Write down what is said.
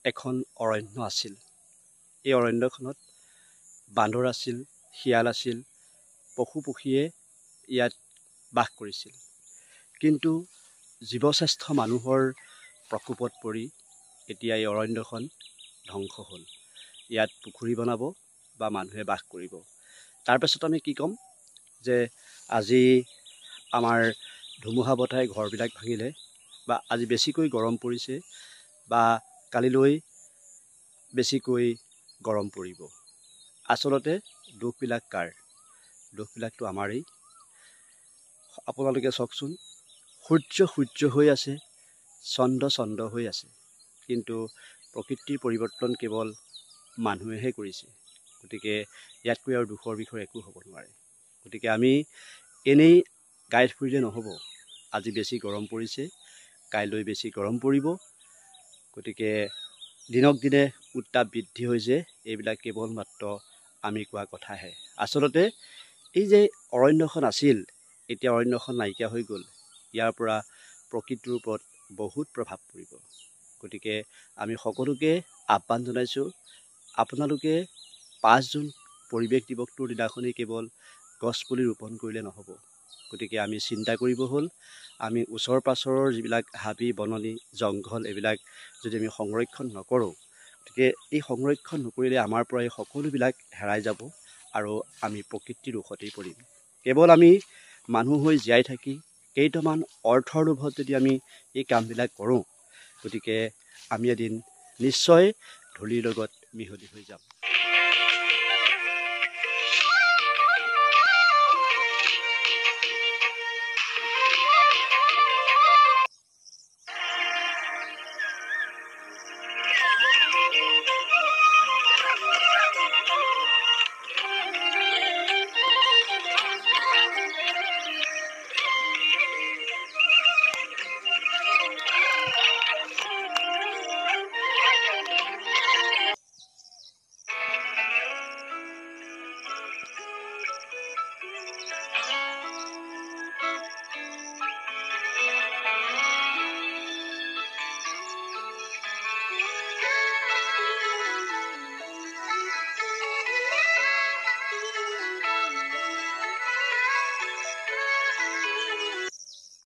এখন অৰণ্য আছিল। এই অৰণ্যখনত বান্দৰ আছিল, শিয়াল আছিল, পশু পক্ষীয়ে ইয়াত বাস কৰিছিল। কিন্তু জীৱশ্ৰেষ্ঠ মানুহৰ প্ৰকোপত পৰি এতিয়া এই অৰণ্যখন ধ্বংস হ'ল। ইয়াত পুখুৰী বনাব বা মানুহে বাস কৰিব। তাৰপাছত আমি কি ক'ম যে আজি আমাৰ ধুমুহা বতাহে ঘৰবিলাক ভাঙিলে, বা আজি বেছিকৈ গৰম পৰিছে, বা কালিলৈ বেছিকৈ গৰম পৰিব। আচলতে দুখবিলাক কাৰ? দুখবিলাকতো আমাৰেই। আপোনালোকে চাওকচোন, সূৰ্য হৈ আছে, চন্দ্ৰ হৈ আছে, কিন্তু প্ৰকৃতিৰ পৰিৱৰ্তন কেৱল মানুহেহে কৰিছে। গতিকে ইয়াতকৈ আৰু দুখৰ বিষয় একো হ'ব নোৱাৰে। গতিকে আমি এনেই গাইড ফুৰিলে নহ'ব। আজি বেছি গৰম পৰিছে, কাইলৈ বেছি গৰম পৰিব। গতিকে দিনক দিনে উত্তাপ বৃদ্ধি হৈছে, এইবিলাক কেৱল মাত্ৰ আমি কোৱা কথাহে। আচলতে এই যে অৰণ্যখন আছিল, এতিয়া অৰণ্যখন নাইকিয়া হৈ গ'ল। ইয়াৰ পৰা প্ৰকৃতিৰ ওপৰত বহুত প্ৰভাৱ পৰিব। গতিকে আমি সকলোকে আহ্বান জনাইছোঁ, আপোনালোকে 5 জুন পৰিৱেশ দিৱসটোৰ দিনাখনেই কেৱল গছপুলি ৰোপণ কৰিলে নহ'ব। গতিকে আমি চিন্তা কৰিব হ'ল, আমি ওচৰ পাছৰৰ যিবিলাক হাবি বননি জংঘল, এইবিলাক যদি আমি সংৰক্ষণ নকৰোঁ, গতিকে এই সংৰক্ষণ নকৰিলে আমাৰ পৰা এই সকলোবিলাক হেৰাই যাব আৰু আমি প্ৰকৃতিৰ ৰোষতেই পৰিম। কেৱল আমি মানুহ হৈ জীয়াই থাকি কেইটামান অৰ্থৰ লোভত যদি আমি এই কামবিলাক কৰোঁ, গতিকে আমি এদিন নিশ্চয় ধূলিৰ লগত মিহলি হৈ যাম।